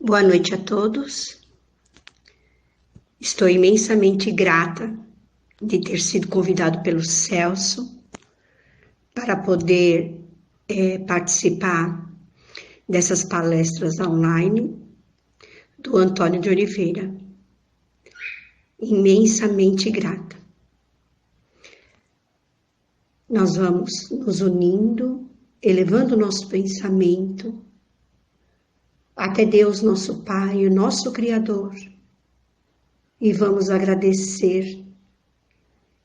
Boa noite a todos. Estou imensamente grata de ter sido convidado pelo Celso para poder participar dessas palestras online do Antônio de Oliveira. Imensamente grata. Nós vamos nos unindo, elevando o nosso pensamento até Deus, nosso Pai, o nosso Criador, e vamos agradecer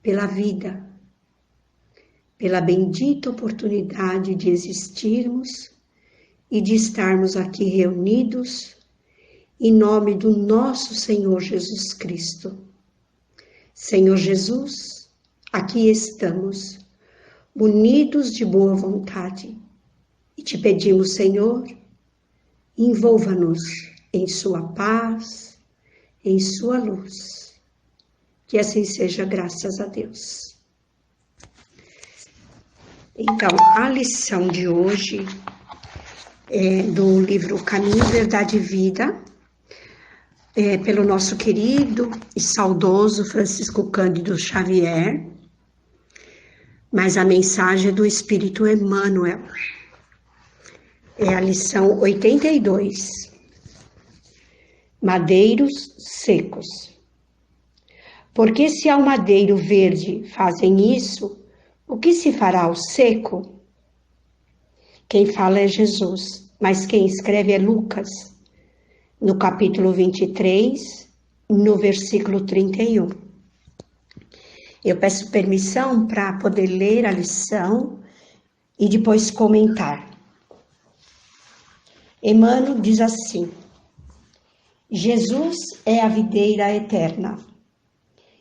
pela vida, pela bendita oportunidade de existirmos e de estarmos aqui reunidos em nome do nosso Senhor Jesus Cristo. Senhor Jesus, aqui estamos, unidos de boa vontade, e te pedimos, Senhor, envolva-nos em sua paz, em sua luz. Que assim seja, graças a Deus. Então, a lição de hoje é do livro Caminho, Verdade e Vida, pelo nosso querido e saudoso Francisco Cândido Xavier, mas a mensagem é do Espírito Emmanuel. É a lição 82. Madeiros secos. Porque se ao madeiro verde fazem isso, o que se fará ao seco? Quem fala é Jesus, mas quem escreve é Lucas, no capítulo 23, no versículo 31. Eu peço permissão para poder ler a lição e depois comentar. Emmanuel diz assim: Jesus é a videira eterna,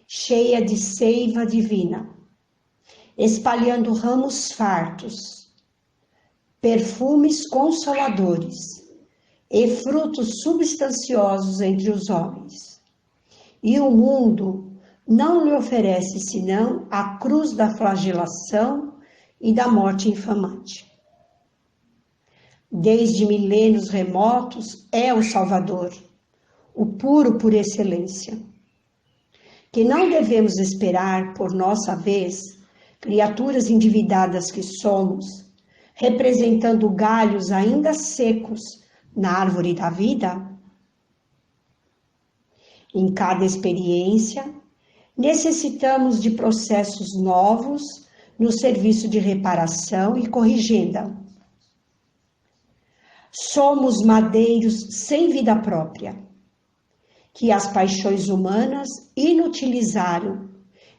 cheia de seiva divina, espalhando ramos fartos, perfumes consoladores e frutos substanciosos entre os homens. E o mundo não lhe oferece senão a cruz da flagelação e da morte infamante. Desde milênios remotos é o Salvador, o puro por excelência, que não devemos esperar, por nossa vez, criaturas endividadas que somos, representando galhos ainda secos na árvore da vida. Em cada experiência, necessitamos de processos novos no serviço de reparação e corrigenda. Somos madeiros sem vida própria, que as paixões humanas inutilizaram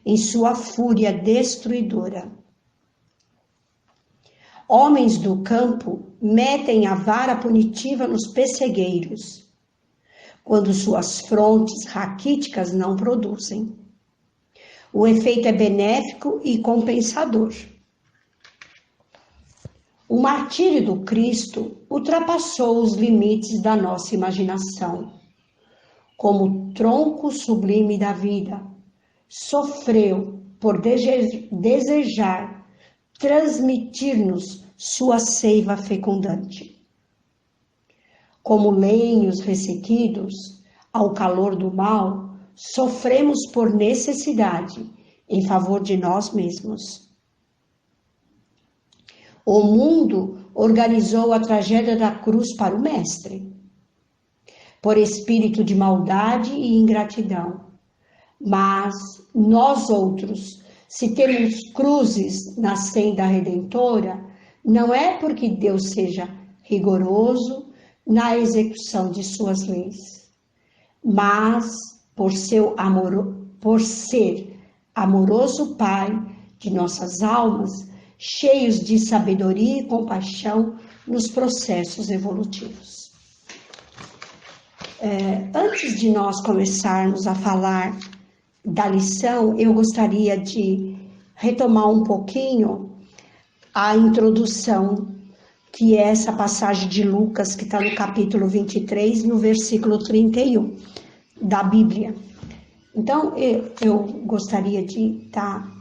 em sua fúria destruidora. Homens do campo metem a vara punitiva nos pessegueiros, quando suas frontes raquíticas não produzem. O efeito é benéfico e compensador. O martírio do Cristo ultrapassou os limites da nossa imaginação. Como tronco sublime da vida, sofreu por desejar transmitir-nos sua seiva fecundante. Como lenhos ressequidos ao calor do mal, sofremos por necessidade em favor de nós mesmos. O mundo organizou a tragédia da cruz para o Mestre, por espírito de maldade e ingratidão. Mas nós outros, se temos cruzes na senda redentora, não é porque Deus seja rigoroso na execução de suas leis, mas por ser amoroso Pai de nossas almas, cheios de sabedoria e compaixão nos processos evolutivos. Antes de nós começarmos a falar da lição, eu gostaria de retomar um pouquinho a introdução, que é essa passagem de Lucas, que está no capítulo 23, no versículo 31 da Bíblia. Então, eu gostaria de estar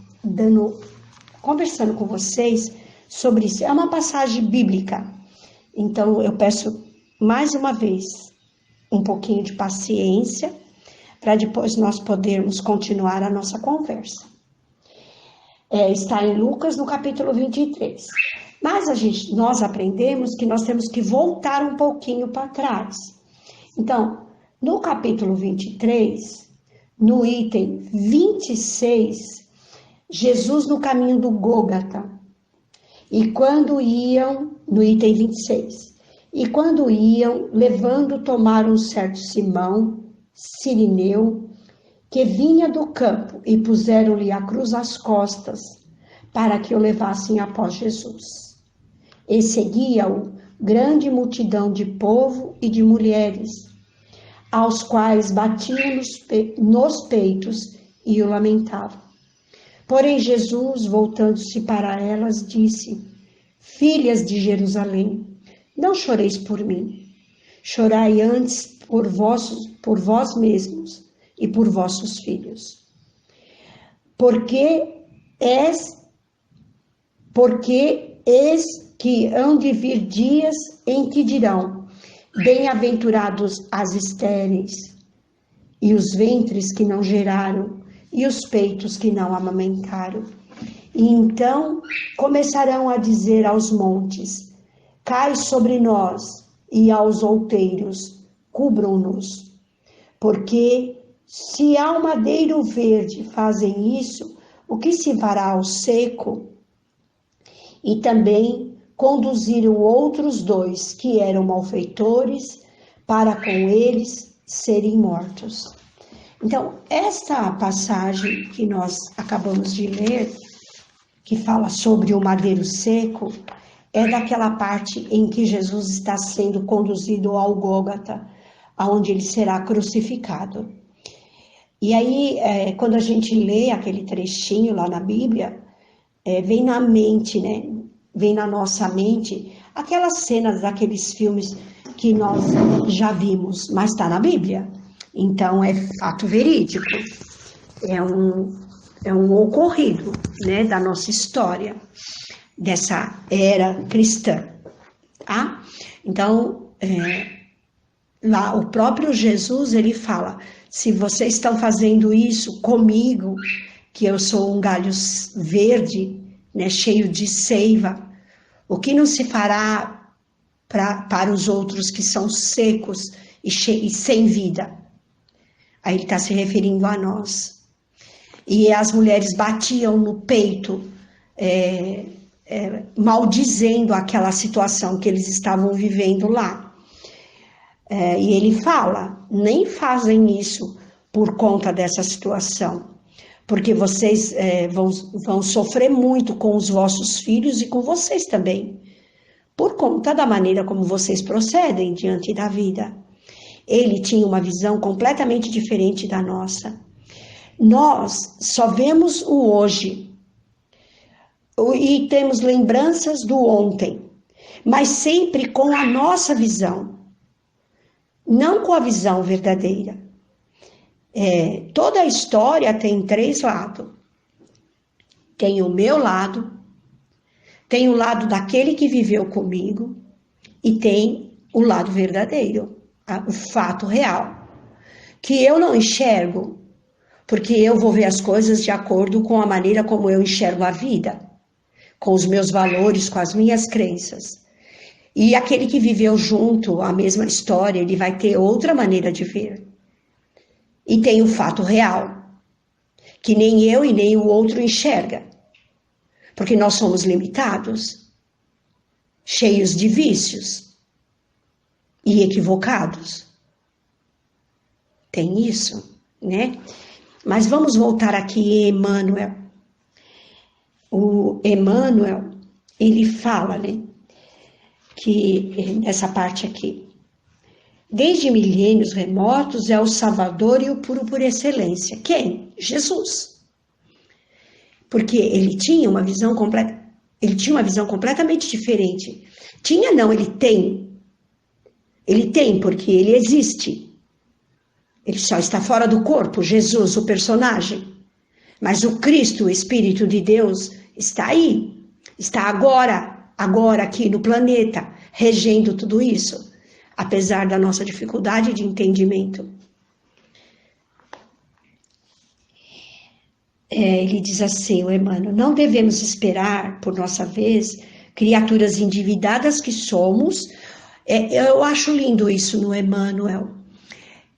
conversando com vocês sobre isso. É uma passagem bíblica, então eu peço mais uma vez um pouquinho de paciência, para depois nós podermos continuar a nossa conversa. Está em Lucas, no capítulo 23. Mas nós aprendemos que nós temos que voltar um pouquinho para trás. Então, no capítulo 23, no item 26, Jesus no caminho do Gólgota. E quando iam, no item 26, e quando iam, levando, tomaram um certo Simão, Cirineu, que vinha do campo, e puseram-lhe a cruz às costas, para que o levassem após Jesus. E seguia-o grande multidão de povo e de mulheres, aos quais batiam nos peitos e o lamentavam. Porém Jesus, voltando-se para elas, disse: Filhas de Jerusalém, não choreis por mim, chorai antes por vós mesmos e por vossos filhos. Porque eis que hão de vir dias em que dirão: bem-aventurados as estéreis, e os ventres que não geraram, e os peitos que não amamentaram. E então começarão a dizer aos montes: cai sobre nós, e aos outeiros: cubram-nos. Porque se ao madeiro verde fazem isso, o que se fará ao seco? E também conduziram outros dois, que eram malfeitores, para com eles serem mortos. Então, esta passagem que nós acabamos de ler, que fala sobre o madeiro seco, é daquela parte em que Jesus está sendo conduzido ao Gólgota, aonde ele será crucificado. E aí, quando a gente lê aquele trechinho lá na Bíblia, vem na mente, né? Vem na nossa mente aquelas cenas daqueles filmes que nós já vimos, mas está na Bíblia. Então, é fato verídico. É um ocorrido, né, da nossa história, dessa era cristã. Tá? Então, lá o próprio Jesus, ele fala: se vocês estão fazendo isso comigo, que eu sou um galho verde, né, cheio de seiva, o que não se fará para os outros que são secos e sem vida? Aí ele está se referindo a nós. E as mulheres batiam no peito, maldizendo aquela situação que eles estavam vivendo lá. E ele fala: nem fazem isso por conta dessa situação, porque vocês vão sofrer muito com os vossos filhos e com vocês também, por conta da maneira como vocês procedem diante da vida. Ele tinha uma visão completamente diferente da nossa. Nós só vemos o hoje e temos lembranças do ontem, mas sempre com a nossa visão, não com a visão verdadeira. Toda a história tem três lados. Tem o meu lado, tem o lado daquele que viveu comigo e tem o lado verdadeiro, o fato real, que eu não enxergo, porque eu vou ver as coisas de acordo com a maneira como eu enxergo a vida, com os meus valores, com as minhas crenças. E aquele que viveu junto a mesma história, ele vai ter outra maneira de ver. E tem o fato real, que nem eu e nem o outro enxerga, porque nós somos limitados, cheios de vícios e equivocados. Tem isso, né? Mas vamos voltar aqui em Emmanuel. O Emmanuel, ele fala, né, que nessa parte aqui: desde milênios remotos é o Salvador e o puro por excelência. Quem? Jesus. Porque ele tinha uma visão completamente diferente. Tinha não, ele tem. Ele tem porque ele existe. Ele só está fora do corpo, Jesus, o personagem. Mas o Cristo, o Espírito de Deus, está aí. Está agora aqui no planeta, regendo tudo isso. apesar da nossa dificuldade de entendimento. Ele diz assim, o Emmanuel, não devemos esperar, por nossa vez, criaturas endividadas que somos. Eu acho lindo isso no Emmanuel.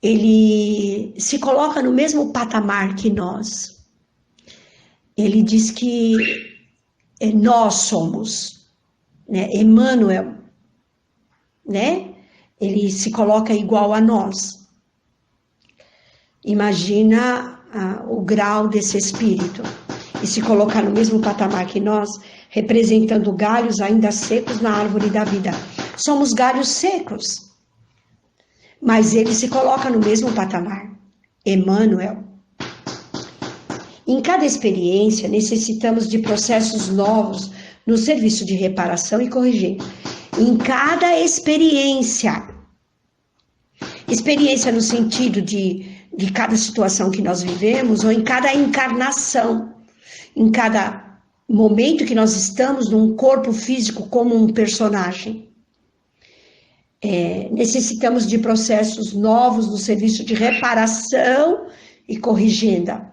Ele se coloca no mesmo patamar que nós. Ele diz que nós somos, né? Emmanuel, né? Ele se coloca igual a nós. Imagina o grau desse espírito e se colocar no mesmo patamar que nós, representando galhos ainda secos na árvore da vida. Somos galhos secos, mas ele se coloca no mesmo patamar. Emmanuel. Em cada experiência, necessitamos de processos novos no serviço de reparação e corrigir. Em cada experiência no sentido de cada situação que nós vivemos, ou em cada encarnação, em cada momento que nós estamos num corpo físico como um personagem. Necessitamos de processos novos no serviço de reparação e corrigenda.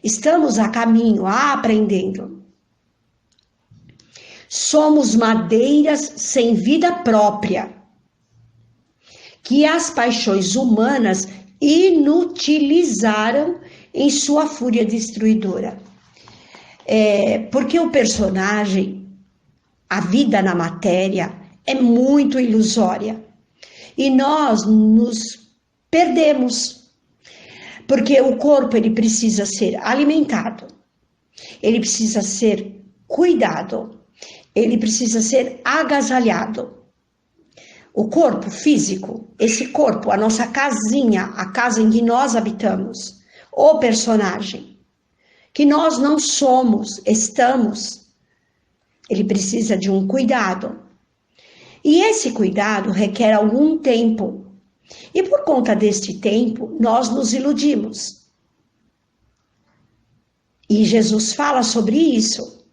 Estamos a caminho, aprendendo. Somos madeiras sem vida própria, que as paixões humanas inutilizaram em sua fúria destruidora. Porque o personagem, a vida na matéria, é muito ilusória. E nós nos perdemos. Porque o corpo, ele precisa ser alimentado. Ele precisa ser cuidado. Ele precisa ser agasalhado. O corpo físico, esse corpo, a nossa casinha, a casa em que nós habitamos, o personagem, que nós não somos, estamos, ele precisa de um cuidado. E esse cuidado requer algum tempo. E por conta deste tempo, nós nos iludimos. E Jesus fala sobre isso,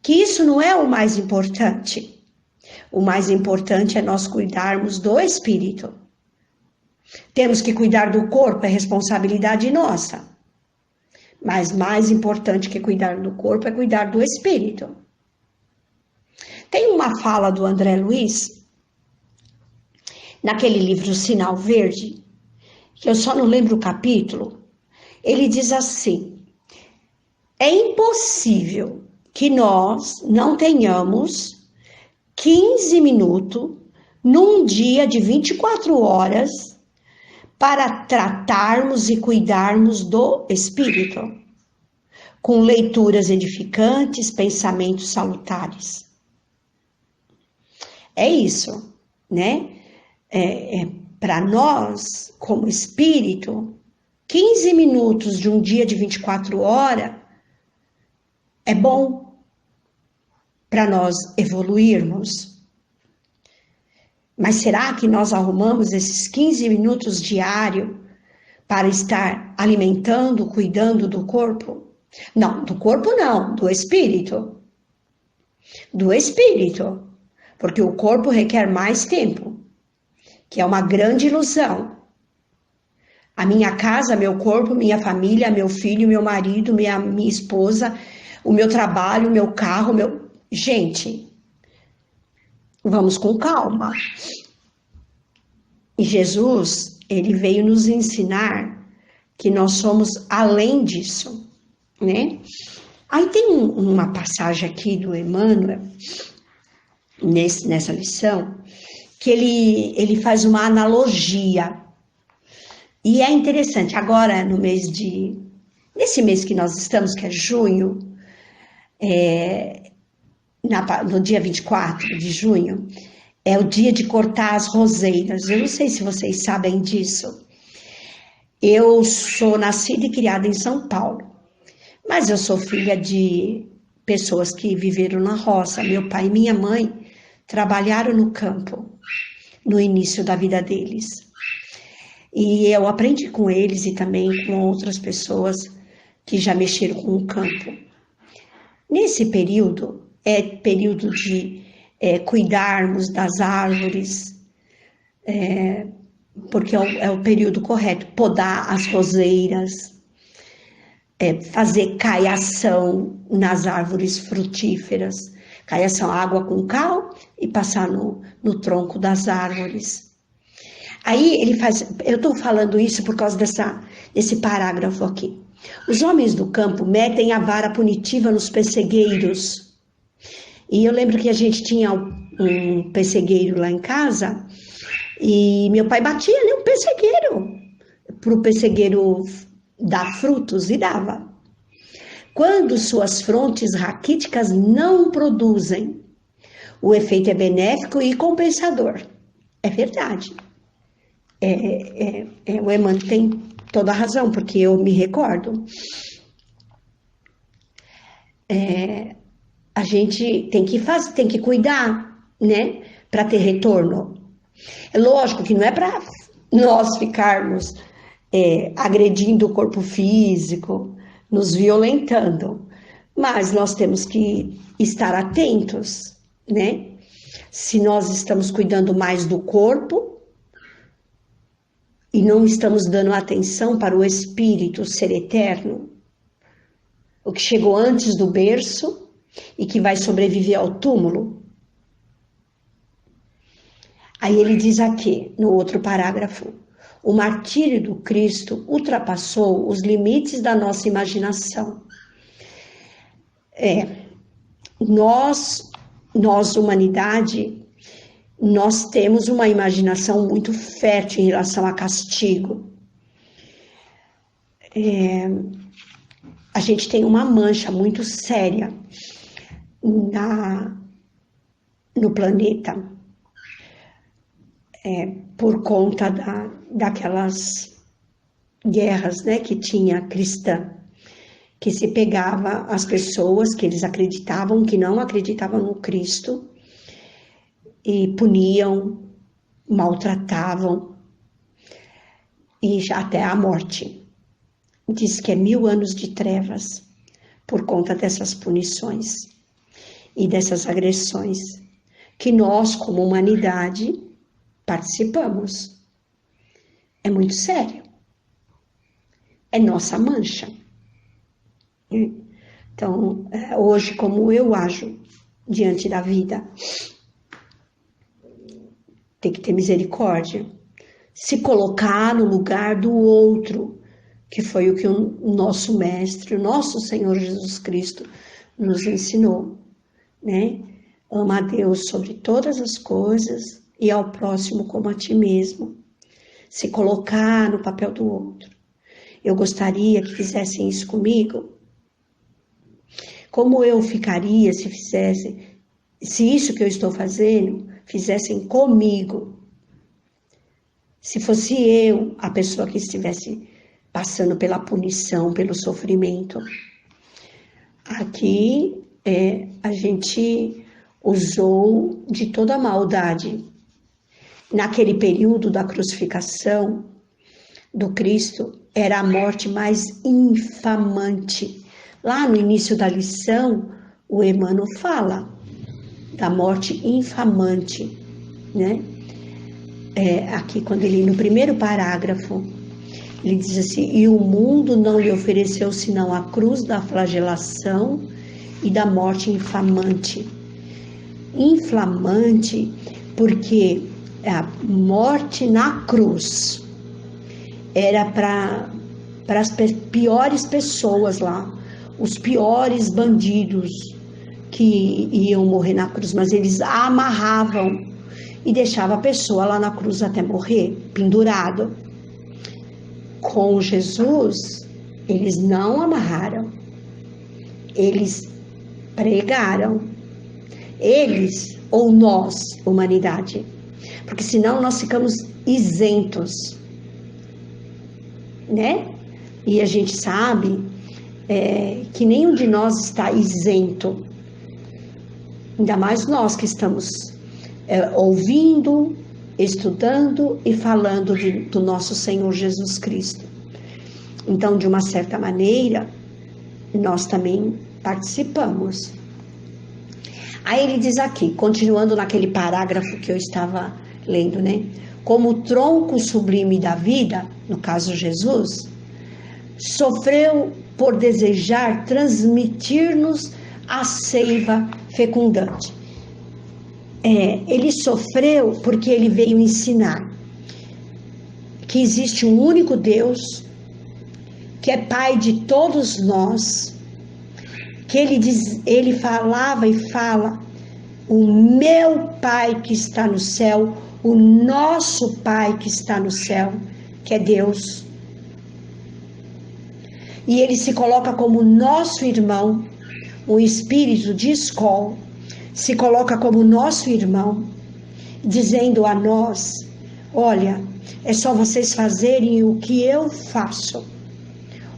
que isso não é o mais importante. O mais importante é nós cuidarmos do espírito. Temos que cuidar do corpo, é responsabilidade nossa. Mas mais importante que cuidar do corpo é cuidar do espírito. Tem uma fala do André Luiz, naquele livro Sinal Verde, que eu só não lembro o capítulo. Ele diz assim: é impossível que nós não tenhamos 15 minutos num dia de 24 horas para tratarmos e cuidarmos do espírito, com leituras edificantes, pensamentos salutares. É isso, né? Para nós, como espírito, 15 minutos de um dia de 24 horas é bom para nós evoluirmos. Mas será que nós arrumamos esses 15 minutos diários para estar alimentando, cuidando do corpo? Não, do corpo não, do espírito. Do espírito. Porque o corpo requer mais tempo, que é uma grande ilusão. A minha casa, meu corpo, minha família, meu filho, meu marido, minha esposa, o meu trabalho, o meu carro, Gente, vamos com calma. E Jesus, ele veio nos ensinar que nós somos além disso, né? Aí tem uma passagem aqui do Emmanuel, nessa lição, que ele faz uma analogia. E é interessante, agora nesse mês que nós estamos, que é junho, no dia 24 de junho, é o dia de cortar as roseiras. Eu não sei se vocês sabem disso. Eu sou nascida e criada em São Paulo, mas eu sou filha de pessoas que viveram na roça. Meu pai e minha mãe trabalharam no campo, no início da vida deles. E eu aprendi com eles e também com outras pessoas que já mexeram com o campo. Nesse período, é período de cuidarmos das árvores, porque é o período correto, podar as roseiras, fazer caiação nas árvores frutíferas, caiação, água com cal e passar no tronco das árvores. Aí ele faz, eu estou falando isso por causa desse parágrafo aqui. Os homens do campo metem a vara punitiva nos pessegueiros. E eu lembro que a gente tinha um pessegueiro lá em casa e meu pai batia ali um pessegueiro para o pessegueiro dar frutos e dava. Quando suas frontes raquíticas não produzem, o efeito é benéfico e compensador. É verdade. O Emmanuel tem toda a razão, porque eu me recordo. A gente tem que cuidar, né, para ter retorno. É lógico que não é para nós ficarmos agredindo o corpo físico, nos violentando, mas nós temos que estar atentos, né? Se nós estamos cuidando mais do corpo e não estamos dando atenção para o espírito ser eterno, o que chegou antes do berço e que vai sobreviver ao túmulo. Aí ele diz aqui, no outro parágrafo, o martírio do Cristo ultrapassou os limites da nossa imaginação. Nós, humanidade, nós temos uma imaginação muito fértil em relação a castigo. A gente tem uma mancha muito séria no planeta, por conta daquelas guerras, né, que tinha cristã, que se pegava as pessoas que eles acreditavam, que não acreditavam no Cristo, e puniam, maltratavam, e até a morte. Diz que é 1000 anos de trevas por conta dessas punições e dessas agressões que nós, como humanidade, participamos. É muito sério. É nossa mancha. Então, hoje, como eu ajo diante da vida, tem que ter misericórdia. Se colocar no lugar do outro, que foi o que o nosso mestre, o nosso Senhor Jesus Cristo nos ensinou, né? Ama a Deus sobre todas as coisas e ao próximo como a ti mesmo. Se colocar no papel do outro. Eu gostaria que fizessem isso comigo. Como eu ficaria se isso que eu estou fazendo, fizessem comigo? Se fosse eu a pessoa que estivesse passando pela punição, pelo sofrimento. Aqui a gente usou de toda a maldade. Naquele período da crucificação do Cristo, era a morte mais infamante. Lá no início da lição, o Emmanuel fala da morte infamante, né? Aqui, quando ele, no primeiro parágrafo, ele diz assim: e o mundo não lhe ofereceu senão a cruz da flagelação e da morte infamante. Inflamante porque a morte na cruz era para as piores pessoas lá, os piores bandidos que iam morrer na cruz, mas eles amarravam e deixavam a pessoa lá na cruz até morrer, pendurado. Com Jesus, eles não amarraram, eles pregaram, eles ou nós, humanidade, porque senão nós ficamos isentos, né? E a gente sabe que nenhum de nós está isento, ainda mais nós que estamos ouvindo, estudando e falando do nosso Senhor Jesus Cristo. Então, de uma certa maneira, nós também participamos. Aí ele diz aqui, continuando naquele parágrafo que eu estava lendo, né? Como o tronco sublime da vida, no caso Jesus, sofreu por desejar transmitir-nos a seiva fecundante. Ele sofreu porque ele veio ensinar que existe um único Deus, que é Pai de todos nós, que ele falava e fala: o meu Pai que está no céu, o nosso Pai que está no céu, que é Deus. E ele se coloca como nosso irmão, o espírito de escola, se coloca como nosso irmão, dizendo a nós: olha, é só vocês fazerem o que eu faço,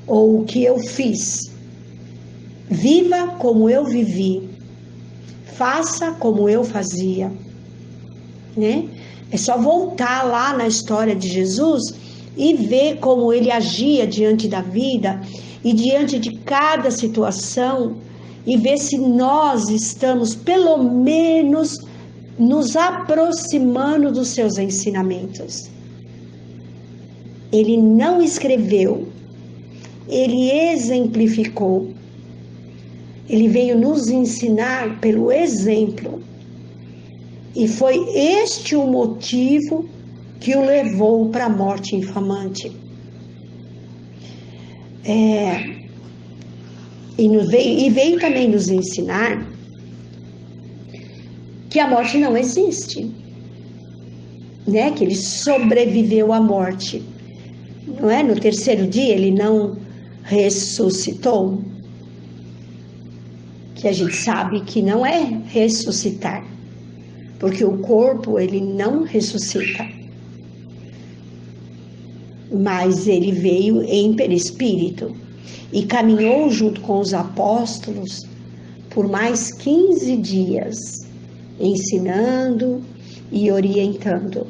ou o que eu fiz. Viva como eu vivi, faça como eu fazia, né? É só voltar lá na história de Jesus e ver como ele agia diante da vida e diante de cada situação, e ver se nós estamos pelo menos nos aproximando dos seus ensinamentos. Ele não escreveu, ele exemplificou. Ele veio nos ensinar pelo exemplo. E foi este o motivo que o levou para a morte infamante. E veio também nos ensinar que a morte não existe, né? Que ele sobreviveu à morte, não é? No terceiro dia ele não ressuscitou, que a gente sabe que não é ressuscitar, porque o corpo ele não ressuscita, mas ele veio em perispírito e caminhou junto com os apóstolos por mais 15 dias, ensinando e orientando.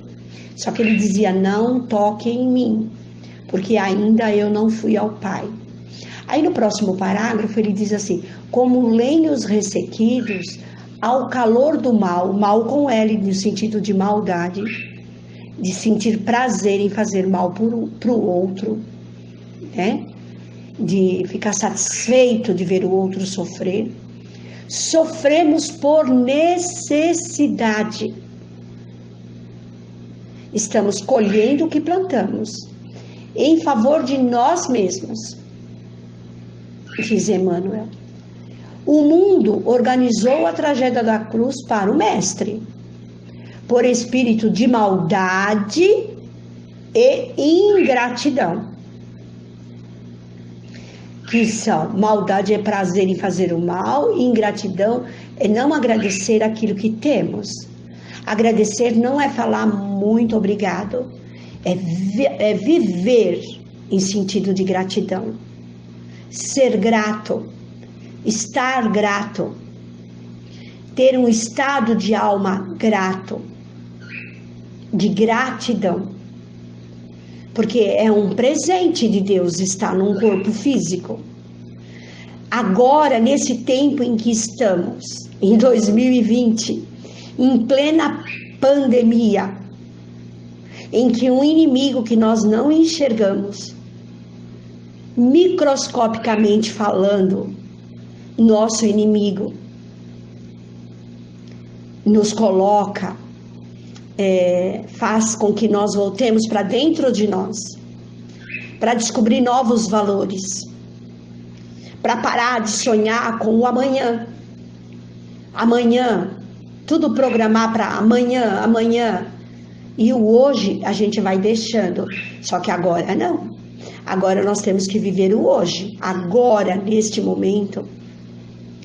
Só que ele dizia: não toquem em mim, porque ainda eu não fui ao Pai. Aí no próximo parágrafo ele diz assim: como lenhos ressequidos ao calor do mal, mal com L no sentido de maldade, de sentir prazer em fazer mal para o outro, né? De ficar satisfeito de ver o outro sofrer. Sofremos por necessidade. Estamos colhendo o que plantamos, em favor de nós mesmos, diz Emmanuel. O mundo organizou a tragédia da cruz para o Mestre, por espírito de maldade e ingratidão. Que são: maldade é prazer em fazer o mal, e ingratidão é não agradecer aquilo que temos. Agradecer não é falar muito obrigado, é viver em sentido de gratidão. Ser grato, estar grato, ter um estado de alma grato, de gratidão. Porque é um presente de Deus estar num corpo físico. Agora, nesse tempo em que estamos, em 2020, em plena pandemia, em que um inimigo que nós não enxergamos, microscopicamente falando, nosso inimigo, nos coloca, faz com que nós voltemos para dentro de nós, para descobrir novos valores, para parar de sonhar com o amanhã. Amanhã, tudo programar para amanhã, e o hoje a gente vai deixando, só que agora não. Agora nós temos que viver o hoje. Agora, neste momento,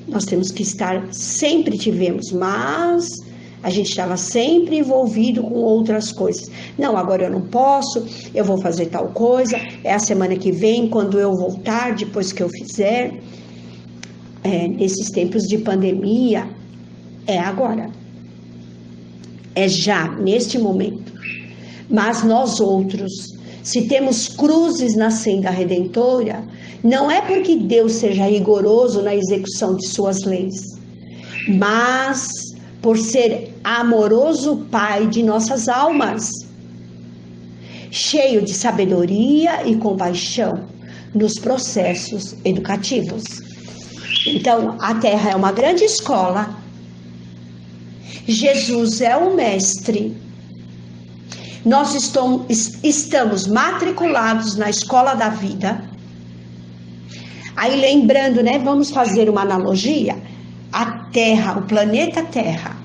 nós temos que estar, sempre tivemos, mas a gente estava sempre envolvido com outras coisas. Não, agora eu não posso, eu vou fazer tal coisa, é a semana que vem, quando eu voltar, depois que eu fizer. Nesses tempos de pandemia, é agora. É já, neste momento. Mas nós outros, se temos cruzes na senda redentora, não é porque Deus seja rigoroso na execução de suas leis, mas por ser amoroso Pai de nossas almas, cheio de sabedoria e compaixão nos processos educativos. Então, a Terra é uma grande escola. Jesus é o mestre. Nós estamos matriculados na escola da vida. Aí lembrando, né, vamos fazer uma analogia. A Terra, o planeta Terra,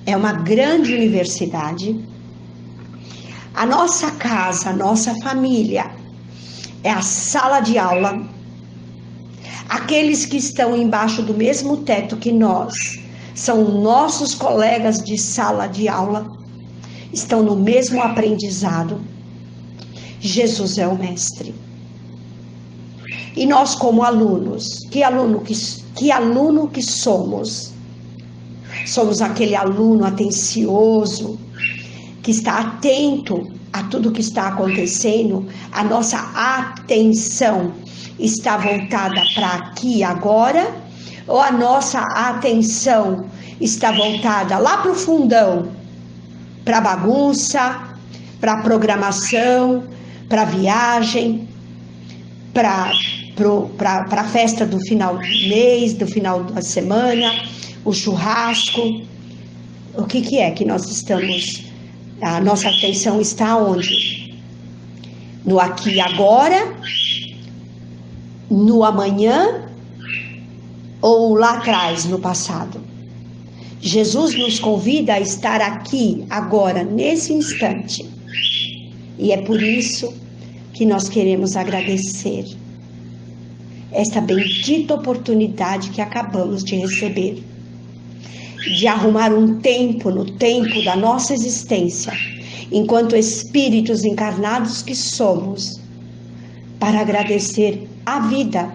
é uma grande universidade. A nossa casa, a nossa família, é a sala de aula. Aqueles que estão embaixo do mesmo teto que nós, são nossos colegas de sala de aula, estão no mesmo aprendizado. Jesus é o mestre. E nós, como alunos, que aluno que somos? Somos aquele aluno atencioso, que está atento a tudo que está acontecendo. A nossa atenção está voltada para aqui e agora, ou a nossa atenção está voltada lá para o fundão, para a bagunça, para a programação, para a viagem, para a festa do final do mês, do final da semana, o churrasco? O que é que nós estamos... A nossa atenção está onde? No aqui e agora? No amanhã? Ou lá atrás, no passado? Jesus nos convida a estar aqui, agora, nesse instante. E é por isso que nós queremos agradecer esta bendita oportunidade que acabamos de receber, de arrumar um tempo no tempo da nossa existência, enquanto espíritos encarnados que somos, para agradecer a vida,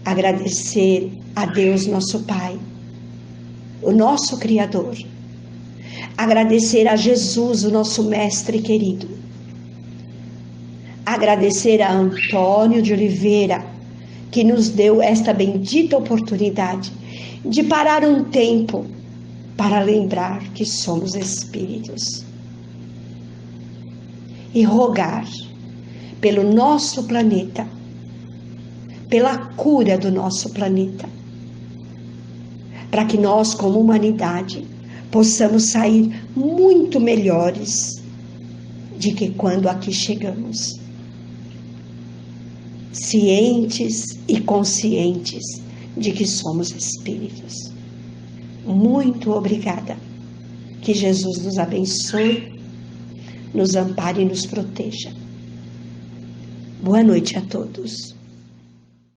agradecer a Deus nosso Pai, o nosso Criador, agradecer a Jesus, o nosso Mestre querido, agradecer a Antônio de Oliveira, que nos deu esta bendita oportunidade de parar um tempo para lembrar que somos espíritos e rogar pelo nosso planeta, pela cura do nosso planeta, para que nós, como humanidade, possamos sair muito melhores de que quando aqui chegamos. Cientes e conscientes de que somos espíritos. Muito obrigada. Que Jesus nos abençoe, nos ampare e nos proteja. Boa noite a todos.